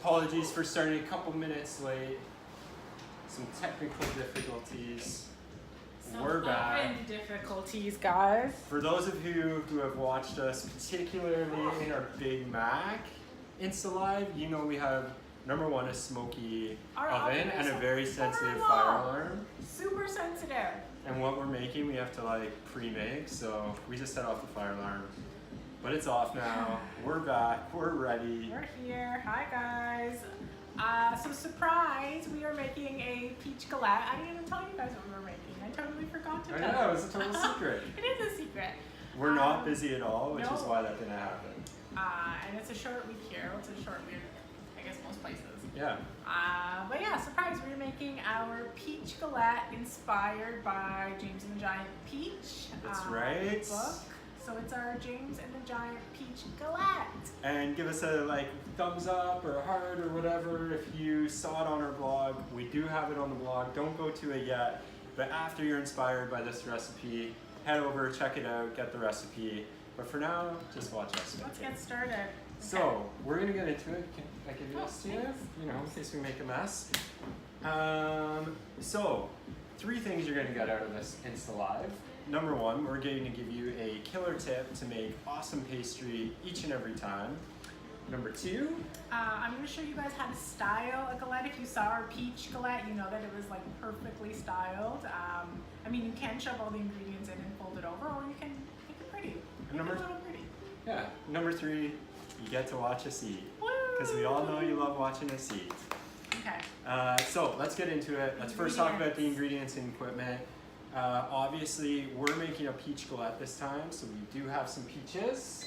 Apologies for starting a couple minutes late. Some technical difficulties. We're back. Oven difficulties, guys. For those of you who have watched us, particularly in our Big Mac Insta Live, you know we have number one, a smoky oven and a very sensitive fire alarm. Super sensitive. And what we're making, we have to like pre-make, so we just set off the fire alarm. But it's off now. We're back. We're ready. We're here. Hi, guys. So surprise, we are making a peach galette. I didn't even tell you guys what we were making. I totally forgot to tell you. I know, it was a total secret. It is a secret. We're not busy at all, which no. is why that didn't happen. And it's a short week here. Well, it's a short week, I guess, most places. Yeah. But yeah, surprise, we're making our peach galette inspired by James and the Giant Peach. That's right. Book. So it's our James and the Giant Peach Galette. And give us a like thumbs up or a heart or whatever if you saw it on our blog. We do have it on the blog. Don't go to it yet. But after you're inspired by this recipe, head over, check it out, get the recipe. But for now, just watch us make Let's it. get started. Okay. So we're gonna get into it. Can I give you this to you? Thanks. You know, in case we make a mess. So 3 things you're gonna get out of this Insta Live. Number 1, we're going to give you a killer tip to make awesome pastry each and every time. Number 2, I'm going to show you guys how to style a galette. If you saw our peach galette, you know that it was like perfectly styled. I mean, you can shove all the ingredients in and fold it over, or you can make it pretty. Make it a little pretty. Yeah. Number 3, you get to watch us eat. Because we all know you love watching us eat. Okay. So let's get into it. Let's first talk about the ingredients and equipment. Obviously, we're making a peach galette this time, so we do have some peaches.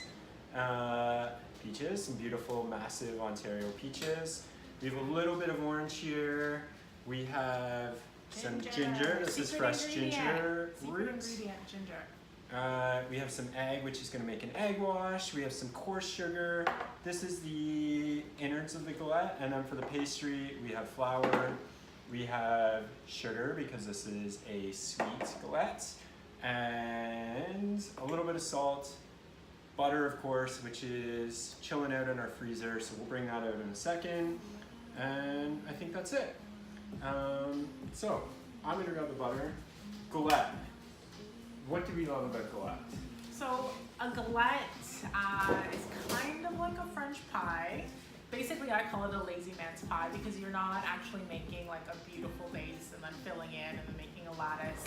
Some beautiful, massive Ontario peaches. We have a little bit of orange here. We have some ginger. This is fresh ginger. Secret ingredient, ginger. We have some egg, which is going to make an egg wash. We have some coarse sugar. This is the innards of the galette. And then for the pastry, we have flour. We have sugar because this is a sweet galette, and a little bit of salt, butter of course, which is chilling out in our freezer, so we'll bring that out in a second, and I think that's it. So I'm gonna grab the butter. Galette. What do we love about galette? So a galette is kind of like a French pie. Basically, I call it a lazy man's pie because you're not actually making like a beautiful base and then filling in and then making a lattice.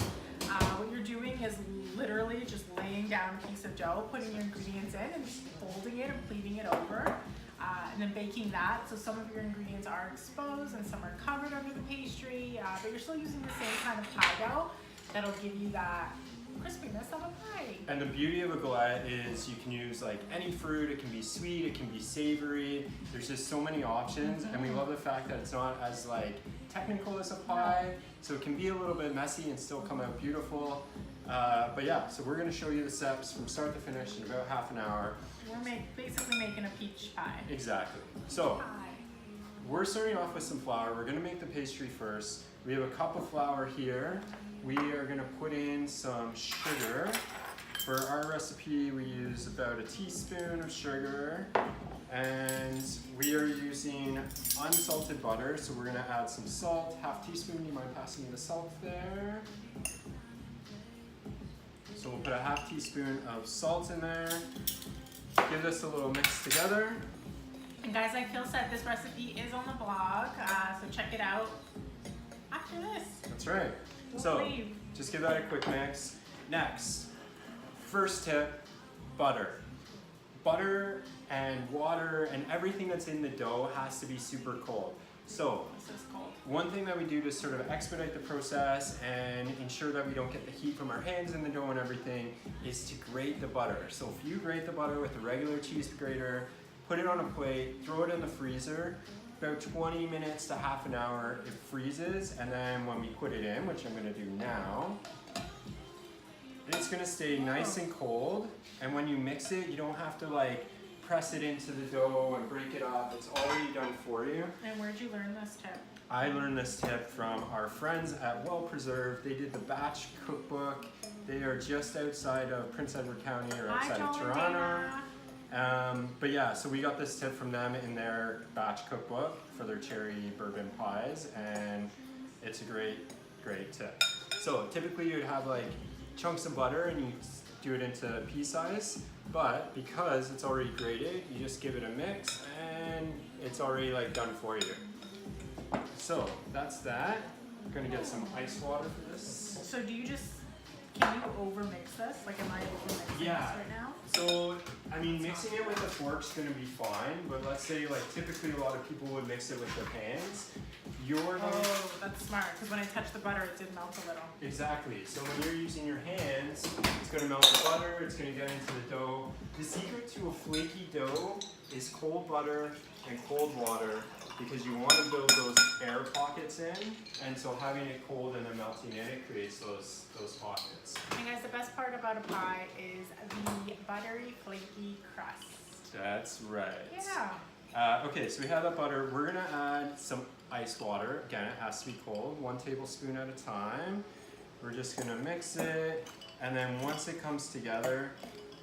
What you're doing is literally just laying down a piece of dough, putting your ingredients in and just folding it and pleating it over, and then baking that. So some of your ingredients are exposed and some are covered under the pastry, but you're still using the same kind of pie dough that'll give you that crispiness of a pie. And the beauty of a galette is you can use like any fruit. It can be sweet, it can be savory. There's just so many options, and we love the fact that it's not as like technical as a pie, so it can be a little bit messy and still come out beautiful. But yeah, so we're gonna show you the steps from start to finish in about half an hour. We're basically making a peach pie. Exactly. So we're starting off with some flour. We're gonna make the pastry first. We have a cup of flour here. We are gonna put in some sugar. For our recipe, we use about a teaspoon of sugar, and we are using unsalted butter, so we're gonna add some salt, half teaspoon. Do you mind passing me the salt there? So we'll put a half teaspoon of salt in there. Give this a little mix together. And guys, like Phil said, this recipe is on the blog, so check it out after this. That's right. So just give that a quick mix. Next, first tip, butter. Butter and water and everything that's in the dough has to be super cold. So This is cold. one thing that we do to sort of expedite the process and ensure that we don't get the heat from our hands in the dough and everything is to grate the butter. So if you grate the butter with a regular cheese grater, put it on a plate, throw it in the freezer, about 20 minutes to half an hour, it freezes, and then when we put it in, which I'm gonna do now, it's gonna stay nice and cold, and when you mix it, you don't have to like press it into the dough and break it up. It's already done for you. And where'd you learn this tip? I learned this tip from our friends at Well Preserved. They did the batch cookbook. They are just outside of Prince Edward County or outside of Toronto. But yeah, so we got this tip from them in their batch cookbook for their cherry bourbon pies, and it's a great tip. So typically you'd have like chunks of butter and you do it into pea size, but because it's already grated, you just give it a mix and it's already like done for you. So that's that. I'm gonna get some ice water for this. So do you just, can you over mix this? Like am I over mixing Yeah. this right now? So, I mean, mixing it with a fork's gonna be fine, but let's say like typically a lot of people would mix it with their hands. You're gonna, Oh, that's smart, because when I touched the butter, it did melt a little. exactly. So when you're using your hands, it's gonna melt the butter, it's gonna get into the dough. The secret to a flaky dough is cold butter and cold water, because you want to build those air pockets in, and so having it cold and then melting in, it creates those pockets. And guys, the best part about a pie is the buttery, flaky crust. That's right. Yeah. Okay, so we have that butter. We're gonna add some ice water. Again, it has to be cold, 1 tablespoon at a time. We're just gonna mix it, and then once it comes together,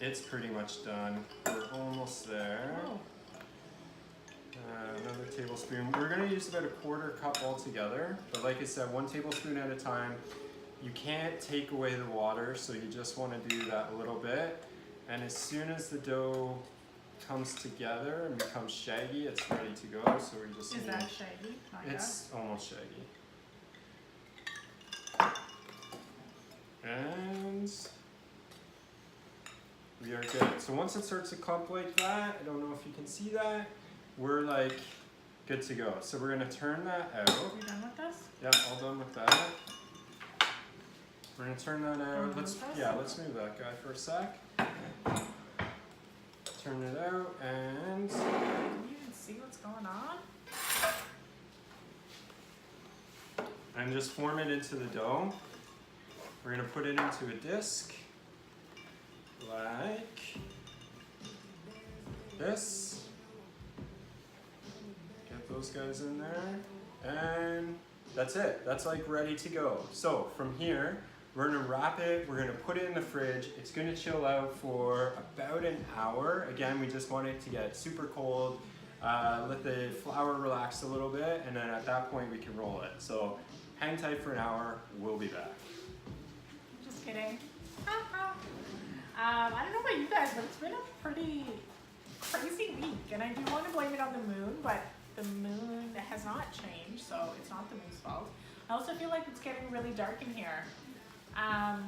it's pretty much done. We're almost there. Oh. Another tablespoon. We're gonna use about a 1/4 cup altogether, but like I said, 1 tablespoon at a time. You can't take away the water, so you just wanna do that a little bit. And as soon as the dough comes together and becomes shaggy, it's ready to go. So we're just Is gonna, that shaggy? Not yet. it's almost shaggy. And we are good. So once it starts to clump like that, I don't know if you can see that, we're like good to go. So we're gonna turn that out. Are we done with this? Yep, all done with that. We're gonna turn that out. Let's move that guy for a sec. Turn it out and Can you even see what's going on? just form it into the dough. We're gonna put it into a disc like this. Get those guys in there, and that's it. That's like ready to go. So from here, we're gonna wrap it, we're gonna put it in the fridge. It's gonna chill out for about an hour. Again, we just want it to get super cold, let the flour relax a little bit, and then at that point we can roll it. So hang tight for an hour, we'll be back. Just kidding. I don't know about you guys, but it's been a pretty crazy week, and I do want to blame it on the moon, but the moon has not changed, so it's not the moon's fault. I also feel like it's getting really dark in here. Should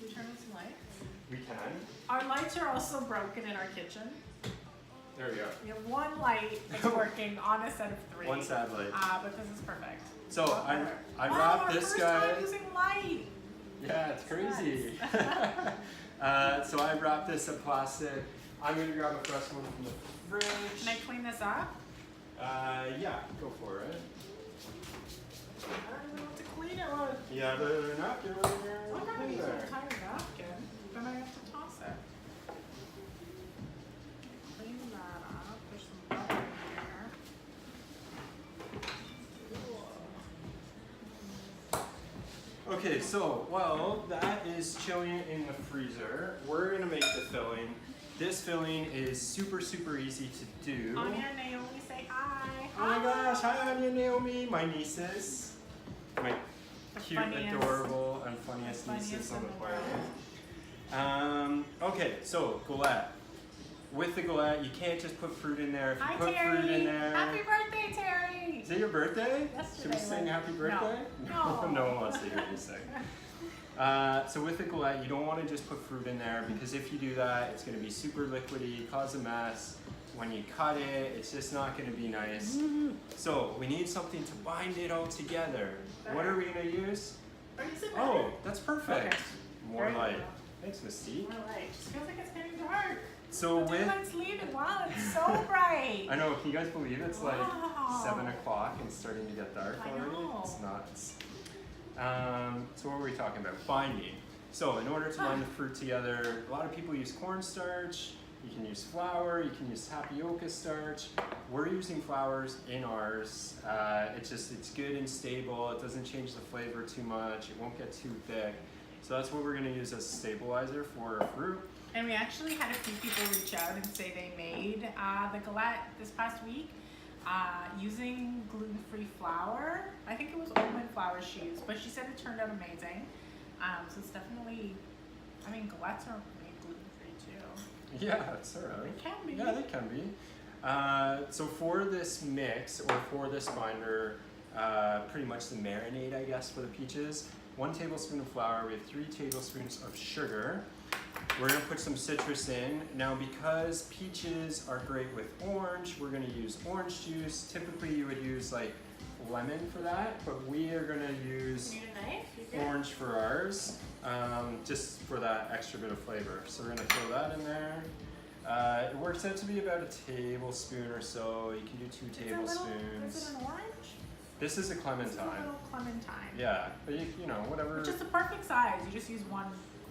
we turn on some lights? We can. Our lights are also broken in our kitchen. There we go. We have one light that's working on a set of 3. One sad light. But this is perfect. So I wrapped this guy. Our first time using light. Yeah, it's crazy. So I wrapped this in plastic. I'm gonna grab a fresh one from the fridge. Can I clean this up? Yeah, go for it. I don't even know what to clean it with. Yeah, the napkin right there. I'm not gonna use there. an entire napkin. Then I have to toss it. Clean that up. There's some butter in here. Okay, so while that is chilling in the freezer, we're gonna make the filling. This filling is super easy to do. Anya and Naomi say hi. Oh my gosh, hi Anya and Naomi, my nieces. My cute, adorable, and funniest nieces on the planet. Okay, so galette. With the galette, you can't just put fruit in there. If you Hi, put Terry. fruit in there. Happy birthday, Terry. Is it your birthday? Yesterday Should we sing was. happy birthday? No. No one wants to hear you sing. So with the galette, you don't want to just put fruit in there, because if you do that, it's going to be super liquidy, cause a mess. When you cut it, it's just not going to be nice. So we need something to bind it all together. What are we going to use? Oh, that's perfect. Okay. More Very light. well. Thanks, Mystique. More light. It feels like it's getting dark. So The with, daylight's leaving. Wow, it's so bright. I know, can you guys believe it's like Wow. 7 o'clock and starting to get dark I already? know. It's nuts. So what were we talking about? Binding. So in order to bind the fruit together, a lot of people use cornstarch. You can use flour. You can use tapioca starch. We're using flours in ours. It's good and stable. It doesn't change the flavor too much. It won't get too thick. So that's what we're going to use as a stabilizer for our fruit. And we actually had a few people reach out and say they made the galette this past week using gluten-free flour. I think it was almond flour she used, but she said it turned out amazing. So it's definitely, I mean, galettes are made gluten-free too. Yeah, it's alright. It can be. Yeah, they can be. So for this mix, or for this binder, pretty much the marinade, I guess, for the peaches, 1 tablespoon of flour, we have 3 tablespoons of sugar. We're gonna put some citrus in. Now, because peaches are great with orange, we're gonna use orange juice. Typically you would use like lemon for that, but we are gonna use You need a knife? You good? orange for ours, just for that extra bit of flavor. So we're gonna throw that in there. It works out to be about a tablespoon or so. You can do 2 tablespoons. Is it an orange? This is a This is a clementine. little clementine. Yeah, but you know, whatever. Which is the perfect size. You just use 1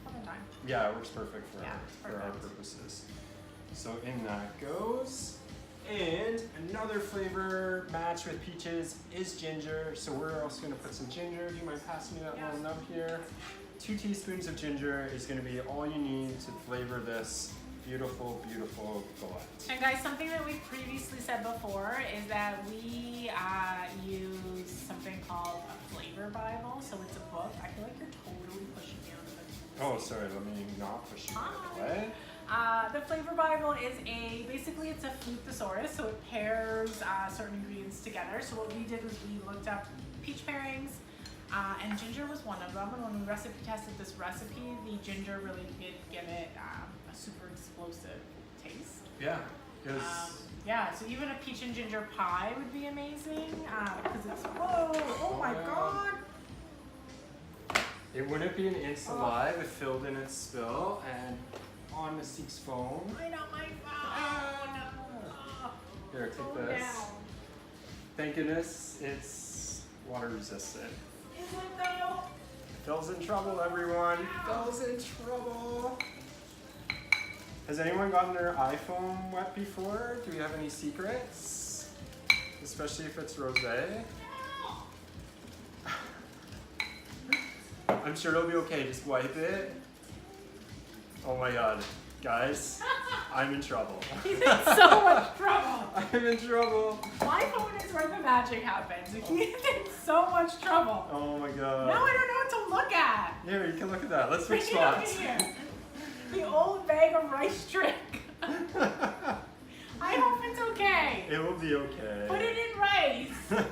clementine. Yeah, it works perfect for, Yeah, it's for our perfect. purposes. So in that goes. And another flavor match with peaches is ginger. So we're also gonna put some ginger. Do you mind passing me that Yeah. little nub here? 2 teaspoons of ginger is gonna be all you need to flavor this beautiful, beautiful galette. And guys, something that we've previously said before is that we use something called a flavor Bible. So it's a book. I feel like you're totally pushing me onto this. Oh, sorry, let me not push you out of the way. The flavor Bible is basically it's a food thesaurus, so it pairs certain ingredients together. So what we did was we looked up peach pairings, and ginger was one of them. And when we recipe tested this recipe, the ginger really did give it a super explosive taste. Yeah, because Yeah, so even a peach and ginger pie would be amazing because it's oh my yeah. god! it wouldn't be an Insta Live if Phil didn't spill and on Mystique's phone. Right on my phone. Oh, Here, take go this. down. Thank goodness it's water resistant. Is it though? Phil's in trouble, everyone. Phil's in trouble. Has anyone gotten their iPhone wet before? Do we have any secrets? Especially if it's rosé. I'm sure it'll be okay. Just wipe it. Oh my god. Guys, I'm in trouble. He's in so much trouble. I'm in trouble. My phone is where the magic happens. He's in so much trouble. Oh my god. Now I don't know what to look at. Here, you can look at that. Let's switch Bring it over spots. here. The old bag of rice trick. I hope it's okay. It will be okay. Put it in rice.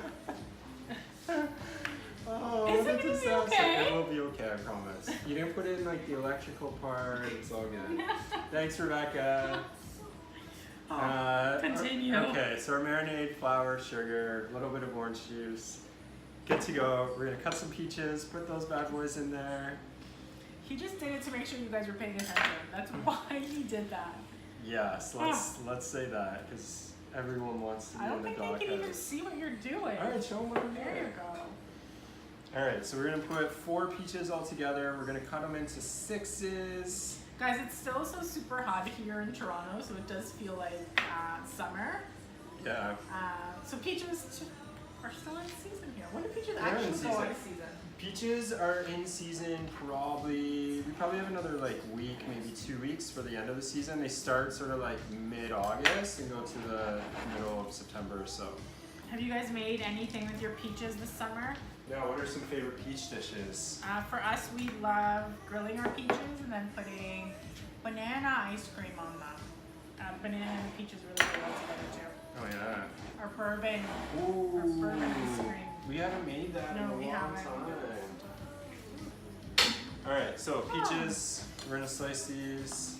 Oh, Is it that's gonna a be sad okay? set. It will be okay, I promise. You didn't put in like the electrical part. It's all good. Thanks, Rebecca. Continue. Okay, so our marinade, flour, sugar, a little bit of orange juice. Good to go. We're gonna cut some peaches, put those bad boys in there. He just did it to make sure you guys were paying attention. That's why he did that. Yes, let's say that because everyone wants to be I don't in the think they can even doghouse. see what you're doing. All right, show them what I'm There doing. you go. All right, so we're gonna put 4 peaches all together. We're gonna cut them into 6s. Guys, it's still so super hot here in Toronto, so it does feel like summer. Yeah. So peaches are still in season here. When do peaches They're in actually go season. out of season? Peaches are in season we probably have another like week, maybe 2 weeks for the end of the season. They start sort of like mid-August and go to the middle of September or so. Have you guys made anything with your peaches this summer? Now, what are some favorite peach dishes? For us, we love grilling our peaches and then putting banana ice cream on them. Banana and peaches really go well together too. Oh yeah. Or bourbon. Ooh. Or bourbon ice cream. We haven't made that in No, a we long haven't. time. All right, so peaches, we're gonna slice these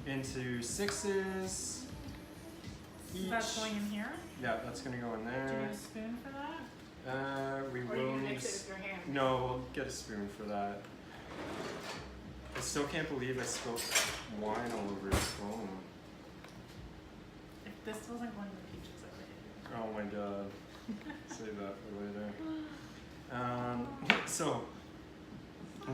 into 6s each. So that's going in here? Yeah, that's gonna go in Do you there. need a spoon for that? We Or will you can need mix it with your hand? No, we'll get a spoon for that. I still can't believe I spilled wine all over his phone. If this wasn't going to peaches, I would hate it. Oh my god. Save that for later. So,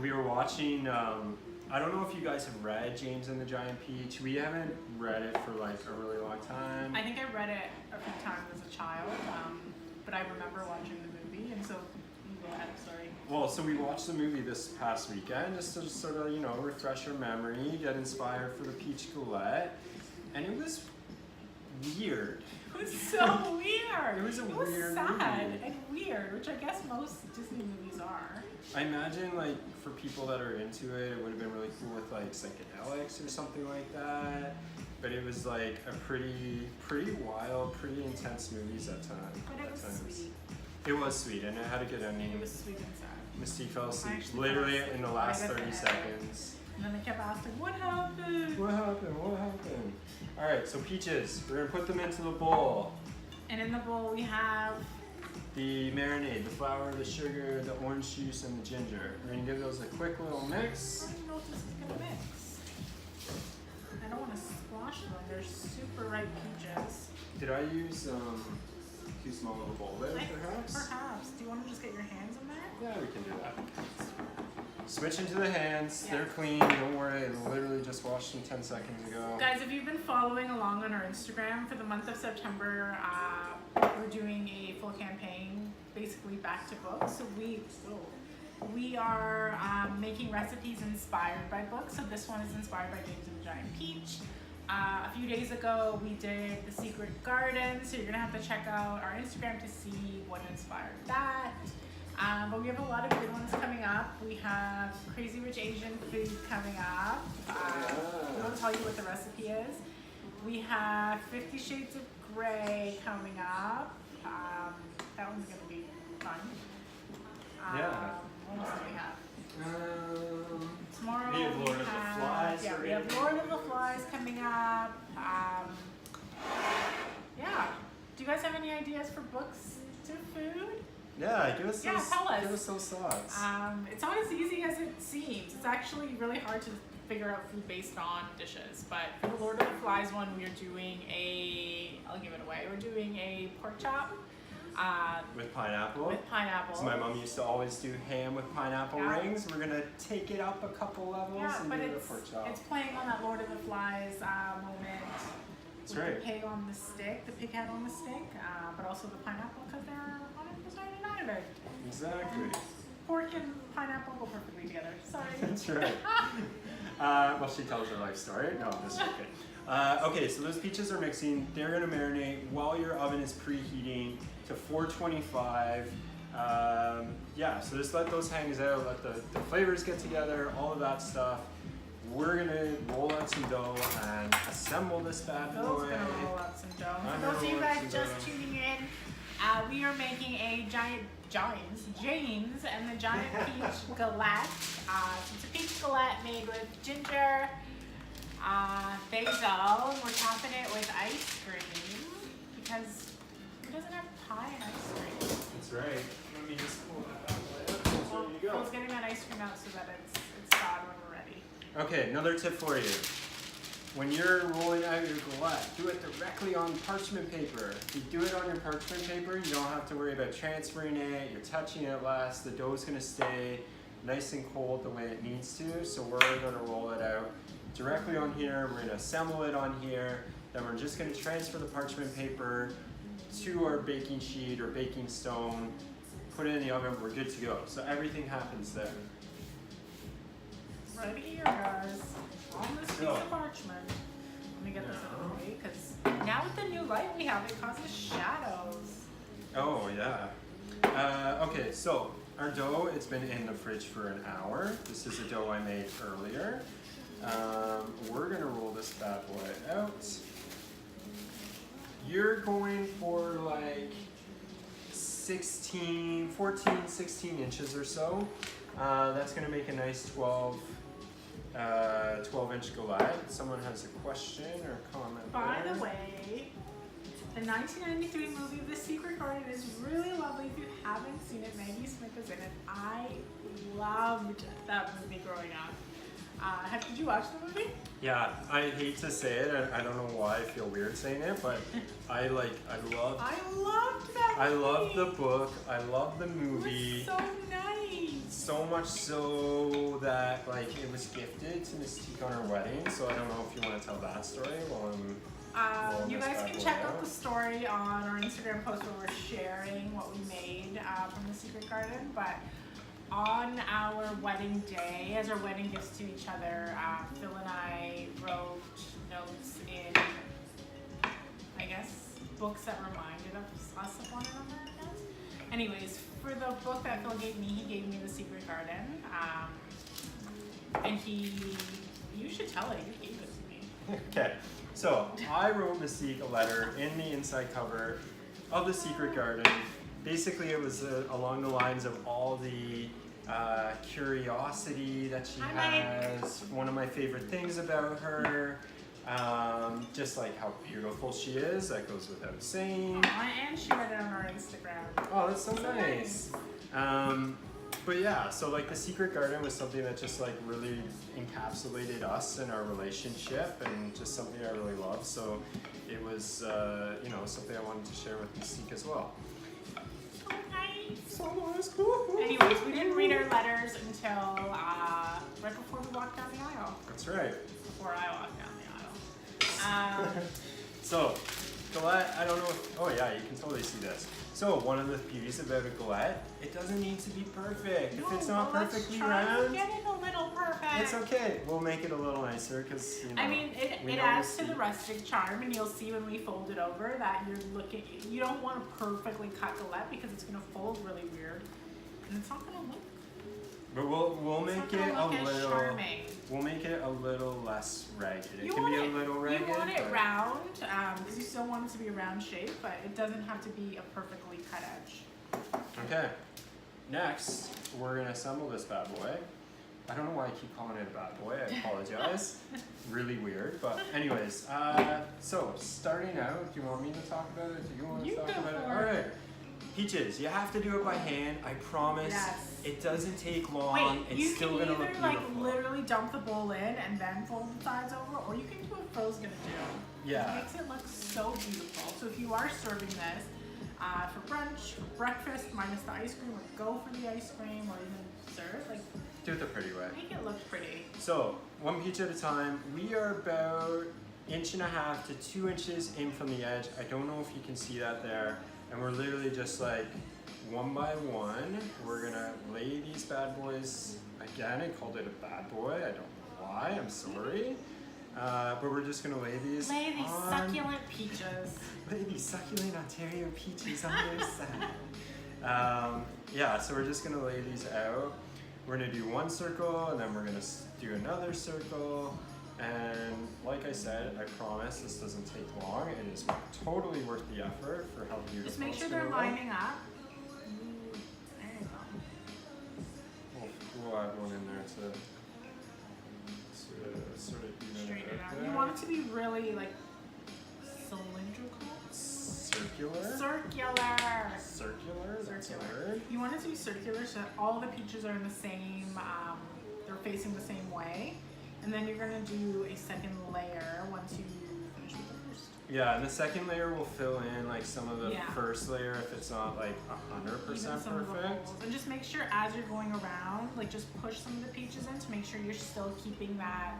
we were watching, I don't know if you guys have read James and the Giant Peach. We haven't read it for like a really long time. I think I read it a few times as a child, but I remember watching the movie, and so you go ahead, sorry. Well, so we watched the movie this past weekend just to sort of, you know, refresh our memory, get inspired for the Peach Galette, and it was weird. It was so weird. It was weird sad movie. and weird, which I guess most Disney movies are. I imagine, like, for people that are into it, it would have been really cool with, like, psychedelics or something like that. But it was, like, a pretty wild, pretty intense movies at times. But it was sweet. It was sweet, and it had a good ending. It was sweet and sad. Mystique fell asleep actually literally fell asleep in the last right at 30 the end. seconds. And then they kept asking, what happened? What happened? What happened? Alright, so peaches. We're gonna put them into the bowl. And in the bowl we have The marinade, the flour, the sugar, the orange juice, and the ginger. We're gonna give those a quick little I mix. don't even know if this is gonna mix. I don't want to squash them. They're super ripe peaches. Did I use too small of a bowl there, perhaps? Perhaps. Do you want to just get your hands in there? Yeah, we can do that. Switch into the hands. Yeah. They're clean. Don't worry. I literally just washed them 10 seconds ago. Guys, if you've been following along on our Instagram for the month of September, we're doing a full campaign, basically back to books. So we are making recipes inspired by books. So this one is inspired by James and the Giant Peach. A few days ago, we did The Secret Garden. So you're gonna have to check out our Instagram to see what inspired that. But we have a lot of good ones coming up. We have Crazy Rich Asian food coming up. We won't tell you what the recipe is. We have 50 Shades of Grey coming up. That one's gonna be fun. Yeah. What else do we have? Tomorrow We have Lord of the Flies Yeah, we already. have Lord of the Flies coming up. Yeah. Do you guys have any ideas for books to food? Yeah, give us Yeah, those, tell us. give us those thoughts. It's not as easy as it seems. It's actually really hard to figure out food based on dishes. But for the Lord of the Flies one, we are doing I'll give it away. We're doing a pork chop With pineapple. with pineapple. So my mom used to always do ham with pineapple Yeah. rings. We're gonna take it up a couple levels Yeah, and but do the it's pork chop. playing on that Lord of the Flies moment. That's with right. The pig on the stick, the pig head on the stick, but also the pineapple because they're 100% united. Exactly. Pork and pineapple go perfectly together. Sorry. That's right. Well, she tells her life story. No, I'm just joking. Okay, so those peaches are mixing. They're gonna marinate while your oven is preheating to 425. Yeah, so just let those hang out, let the flavors get together, all of that stuff. We're gonna roll out some dough and assemble this bad boy. Phil's gonna roll out some dough. I'm For those of gonna you roll out guys some just dough. tuning in, we are making a James and the Giant Peach Galette. It's a peach galette made with ginger, basil, and we're topping it with ice cream because who doesn't have pie and ice cream? That's right. Let me just pull that out. There you go. Phil's getting that ice cream out so that it's thawed when we're ready. Okay, another tip for you. When you're rolling out your galette, do it directly on parchment paper. If you do it on your parchment paper, you don't have to worry about transferring it, you're touching it less, the dough's gonna stay nice and cold the way it needs to, so we're gonna roll it out directly on here, we're gonna assemble it on here, then we're just gonna transfer the parchment paper to our baking sheet or baking stone, put it in the oven, we're good to go. So everything happens there. Right here, guys. On this piece of parchment. Let me get this out of the way, because now with the new light we have, it causes shadows. Oh yeah. Okay, so our dough, it's been in the fridge for an hour. This is a dough I made earlier. We're gonna roll this bad boy out. You're going for like 14, 16 inches or so. That's gonna make a nice 12-inch galette. Someone has a question or comment By there. the way, the 1993 movie The Secret Garden is really lovely. If you haven't seen it, Maggie Smith is in it. I loved that movie growing up. Did you watch the movie? Yeah, I hate to say it. I don't know why I feel weird saying it, but I loved I loved that movie. I love the book. I love the It movie. was so nice. So much so that like it was gifted to Mystique on her wedding. So I don't know if you want to tell that story while I'm. Roll You this guys bad can boy check out out. the story on our Instagram post where we're sharing what we made from the Secret Garden. But on our wedding day, as our wedding gifts to each other, Phil and I wrote notes in, I guess, books that reminded us of one another, I guess. Anyways, for the book that Phil gave me, he gave me The Secret Garden. And you should tell it, you gave it to me. Okay, so I wrote Mystique a letter in the inside cover of The Secret Garden. Basically, it was along the lines of all the curiosity that she has. One of my favorite things about her, just like how beautiful she is. That goes without saying. And she read it on our Instagram. Oh, that's so nice. But yeah, so like The Secret Garden was something that just like really encapsulated us and our relationship, and just something I really love. So it was, you know, something I wanted to share with Mystique as well. So nice. So nice. Cool. Anyways, we didn't read our letters until right before we walked down the aisle. That's right. Before I walked down the aisle. So, Galette, I don't know if, oh yeah, you can totally see this. So, one of the beauties about a Galette, it doesn't need to be perfect. If it's not perfectly round, Get it a little perfect. it's okay. We'll make it a little nicer because, you know. I mean, it adds to the rustic charm, and you'll see when we fold it over that you don't want a perfectly cut galette because it's going to fold really weird, and it's not going to look. But we'll make it a little. Charming. We'll make it a little less ragged. It You can want be a it- little ragged. You want it but- round because you still want it to be a round shape, but it doesn't have to be a perfectly cut edge. Okay. Next, we're gonna assemble this bad boy. I don't know why I keep calling it a bad boy. I apologize. Really weird, but anyways. So starting out, do you want me to talk about it? Do you want to talk about it? All right. Peaches, you have to do it by hand. I promise. Yes. It doesn't take long. Wait, It's you still can gonna either look beautiful. literally dump the bowl in and then fold the sides over, or you can do what Phil's gonna do. Yeah. It makes it look so beautiful. So if you are serving this for brunch, for breakfast, minus the ice cream, or go for the ice cream, or even dessert, like Do it the pretty way. make it look pretty. So, one peach at a time. We are about 1.5 to 2 inches in from the edge. I don't know if you can see that there. And we're literally just like one by one. We're gonna lay these bad boys. Again, I called it a bad boy. I don't know why. I'm sorry. But we're just gonna lay these. Lay these on, succulent peaches. Lay these succulent Ontario peaches on their side. Yeah, so we're just gonna lay these out. We're gonna do one circle, and then we're gonna do another circle. And like I said, I promise this doesn't take long. It is totally worth the effort for how beautiful Just make it's sure gonna they're look. lining up. There you go. We'll add one in there to sort of even Straighten it out. there. You want it to be really like cylindrical. Circular. Circular. That's a word. You want it to be circular so that all the peaches are in the same, they're facing the same way. And then you're gonna do a second layer once you finish with the first. Yeah, and the second layer will fill in like some of the Yeah. first layer if it's not like 100% Even some of the perfect. holes. And just make sure as you're going around, like just push some of the peaches in to make sure you're still keeping that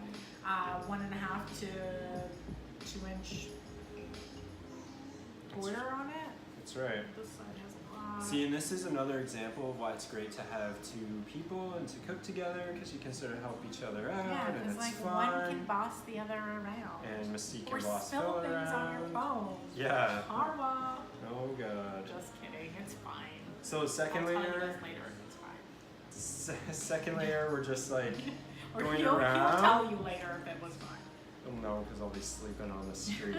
1.5 to 2 inch border on it. That's right. This side has a lot. See, and this is another example of why it's great to have two people and to cook together because you can sort of help each other out Yeah, and because it's like fun. one can boss the other around. And Mystique Or can boss spill Phil things on your around. phone. Yeah. Karma. Oh god. Just kidding, it's fine. So second I'll tell you layer, this later, it's fine. second layer, we're just like Or going he'll around. tell you later if it was fine. Oh no, because I'll be sleeping on the street.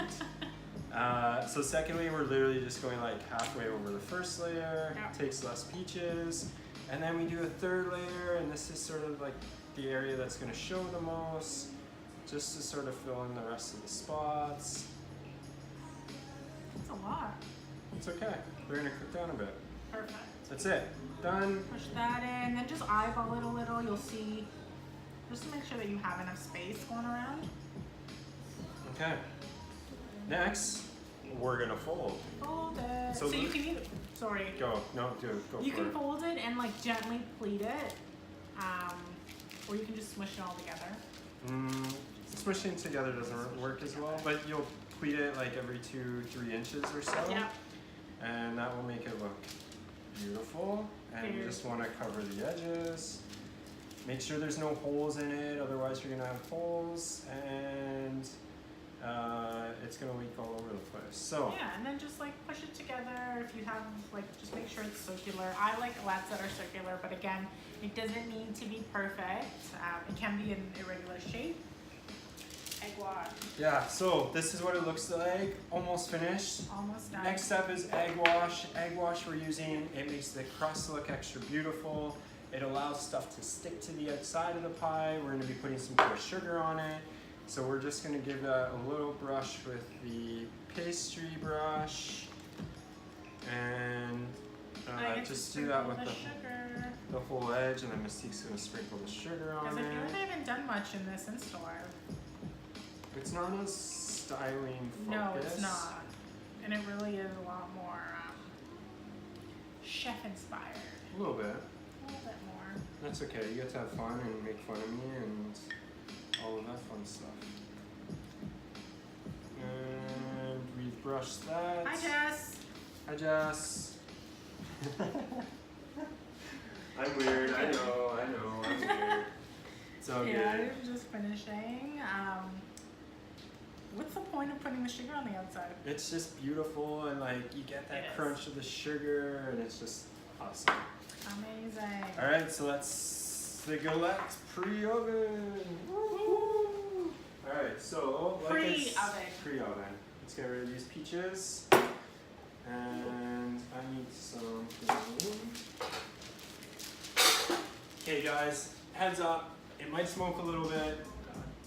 So secondly, we're literally just going like halfway over the first layer, Yeah. takes less peaches, and then we do a third layer, and this is sort of like the area that's going to show the most, just to sort of fill in the rest of the spots. It's a lot. It's okay. We're going to cook down a bit. Perfect. That's it. Done. Push that in, then just eyeball it a little. You'll see, just to make sure that you have enough space going around. Okay. Next, we're going to fold. Fold it. So So you the- can either, sorry. Go. No, do it. Go You for can it. fold it and like gently pleat it, or you can just smush it all together. Smushing together doesn't work as well, but you'll pleat it like every 2-3 inches or so. Yeah. And that will make it look beautiful. And you just want to cover the edges. Make sure there's no holes in it, otherwise you're gonna have holes and it's gonna leak all over the place. So yeah, and then just like push it together. If you have like, just make sure it's circular. I like galettes that are circular, but again, it doesn't need to be perfect. It can be an irregular shape. Egg wash. yeah, so this is what it looks like. Almost finished. Almost done. Next step is egg wash. Egg wash we're using, it makes the crust look extra beautiful. It allows stuff to stick to the outside of the pie. We're going to be putting some coarse sugar on it. So we're just going to give that a little brush with the pastry brush. And just do that with the whole edge. And then Mystique's going to sprinkle the sugar on Because I feel like it. I haven't done much in this in store. It's not as styling focused. No, it's not. And it really is a lot more chef inspired. A little bit. A little bit more. That's okay. You get to have fun and make fun of me and all of that fun stuff. And we've brushed that. Hi, Jess. Hi, Jess. I'm weird. I know. I'm weird. It's all Yeah, good. I'm just finishing. What's the point of putting the sugar on the outside? It's just beautiful and like you get It that is. crunch of the sugar and it's just awesome. Amazing. All right, so that's the galette pre-oven. Woo! All right, so Pre-oven. Pre-oven. Let's get rid of these peaches, and I need some. Okay, guys, heads up. It might smoke a little bit.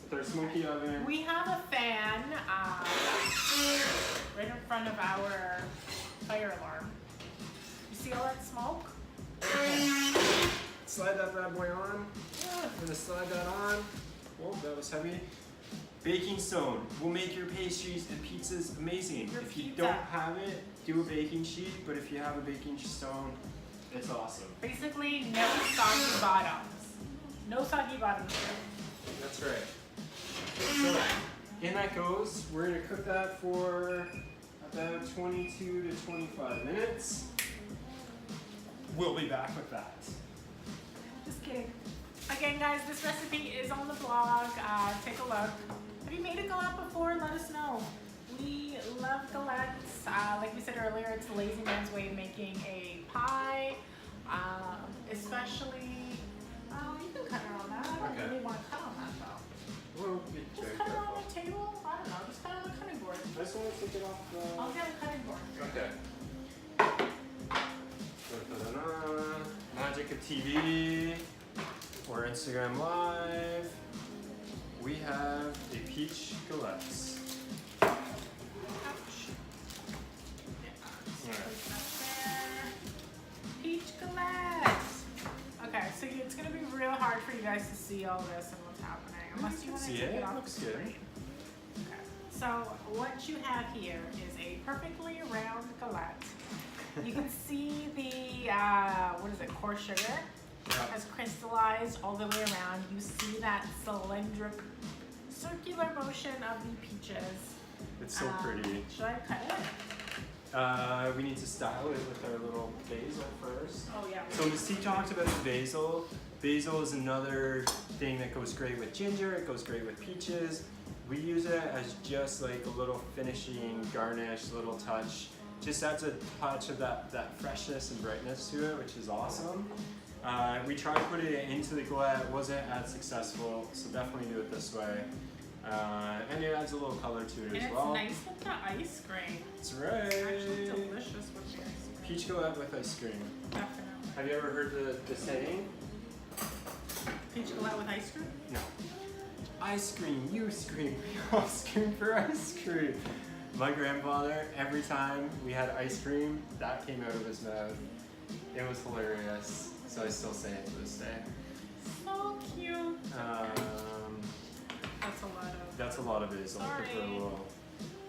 With our smoky oven. We have a fan right in front of our fire alarm. You see all that smoke? Slide that bad boy on. I'm gonna slide that on. Whoa, that was heavy. Baking stone will make your pastries and pizzas amazing. Your if you pizza. don't have it, do a baking sheet, but if you have a baking stone, it's awesome. Basically, no soggy bottoms. No soggy bottoms here. That's right. So, in that goes. We're gonna cook that for about 22 to 25 minutes. We'll be back with that. Just kidding. Again, guys, this recipe is on the blog. Take a look. Have you made a galette before? Let us know. We love galettes. Like we said earlier, it's the lazy man's way of making a pie. Especially, you can cut it on that. I don't Okay. really want to cut on that though. We'll be Just very cut it on careful. the table. I don't know. Just cut it on the cutting board. I just want to take it off the. I'll get a cutting board. Okay. Da-da-da-da. Magic of TV or Instagram Live. We have a peach galette. Ouch. Peach Galette. Okay, so it's gonna be real hard for you guys to see all this and what's happening, unless you want to See take it? it off Looks the good. screen. Okay. So what you have here is a perfectly round galette. You can see the what is it? Coarse sugar has crystallized all the way around. You see that circular motion of the peaches. It's so pretty. Should I cut it? We need to style it with our little basil first. Oh yeah. So Mystique talked about the basil. Basil is another thing that goes great with ginger. It goes great with peaches. We use it as just like a little finishing garnish, little touch. Just adds a touch of that freshness and brightness to it, which is awesome. We tried putting it into the galette, wasn't as successful, so definitely do it this way. And it adds a little color to it And as well. it's nice with the ice cream. That's right. It's actually delicious with the ice cream. Peach galette with ice cream. Definitely. Have you ever heard the saying? Peach Galette with ice cream? No. I scream, you scream, we all scream for ice cream. My grandfather, every time we had ice cream, that came out of his mouth. It was hilarious, so I still say it to this day. So cute. That's a lot of. That's a lot of basil. Sorry. I could put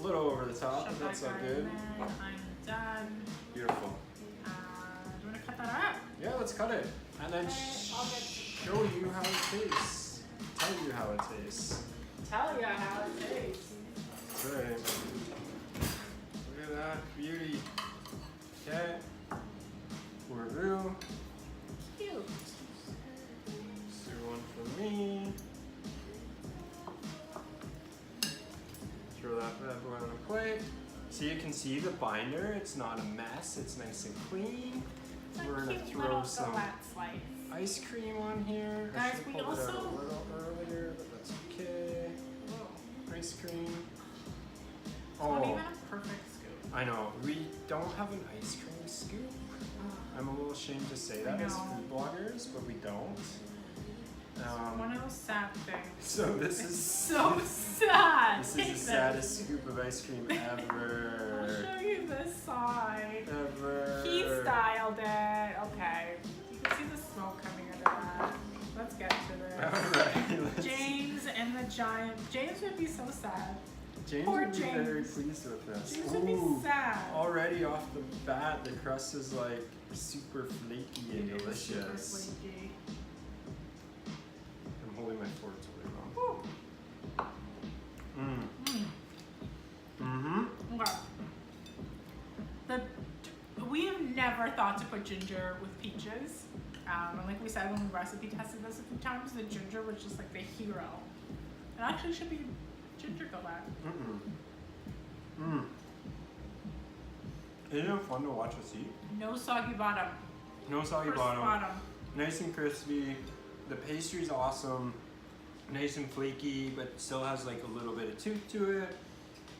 a little over the top, Shove but that's that all guy good. in there. I'm done. Beautiful. Do you want to cut that up? Yeah, let's cut it. And then Okay, I'll get- show you how it tastes. Tell you how it tastes. Tell you how it tastes. right. Look at that beauty. Okay. Woo. Cute. Let's do one for me. Throw that bad boy on a plate. So you can see the binder, it's not a mess, it's nice and clean. It's We're a gonna cute throw little some galette slice. ice cream on here. I Guys, should've we pulled it out also- a little earlier, but that's okay. Ice cream. It's not Oh, even a perfect scoop. I know. We don't have an ice cream scoop. I'm a little ashamed to say that as know. food bloggers, but we don't. One of those sad things. So this It's is so sad. This Take is the saddest scoop of ice cream I'll ever. show you this side. Ever. He styled it. Okay. You can see the smoke coming out of that. Let's get to this. Alright, let's James and the giant. James would be so sad. James Poor would be very James. pleased with this. James would be Ooh, sad. already off the bat, the crust is like super flaky and It is super delicious. flaky. I'm holding my fork really wrong. Woo. Mmm. Mm-hmm. Okay. We have never thought to put ginger with peaches. And like we said when we recipe tested this a few times, the ginger was just like the hero. It actually should be ginger galette. Isn't it fun to watch us eat? No soggy bottom. No soggy First bottom. Nice and crispy. The pastry's awesome. Nice and flaky, but still has like a little bit of tooth to it.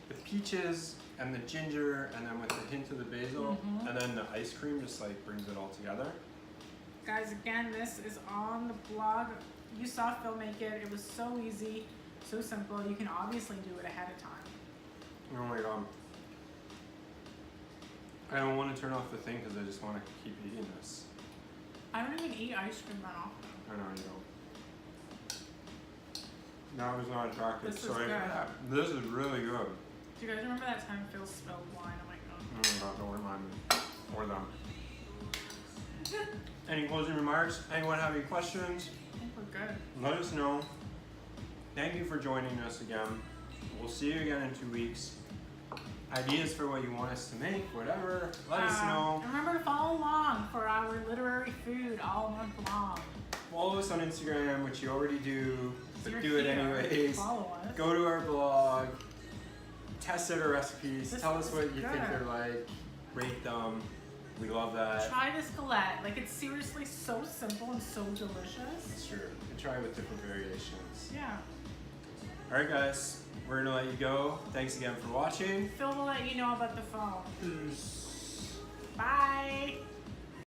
The peaches and the ginger, and then with the hint of the basil, and then the ice cream just like brings it all together. Guys, again, this is on the blog. You saw Phil make it. It was so easy, so simple. You can obviously do it ahead of time. Oh my god. I don't want to turn off the thing because I just want to keep eating this. I don't even eat ice cream that often. I know you don't. That was not attractive. This is Sorry good. for that. This is really good. Do you guys remember that time Phil spilled wine? Oh my god. Oh my god, don't worry, mine. Or them. Any closing remarks? Anyone have any questions? I think we're good. Let us know. Thank you for joining us again. We'll see you again in 2 weeks. Ideas for what you want us to make, whatever, let us know. Remember to follow along for our literary food all month long. Follow us on Instagram, which you already do, but You're do it here. anyways. Follow us. Go to our blog, test out our recipes, This tell us is what you think good. they're like, rate them. We love that. Try this galette. Like, it's seriously so simple and so delicious. It's true. You can try with different variations. Yeah. Alright guys, we're gonna let you go. Thanks again for watching. Phil will let you know about the phone. Peace. Bye.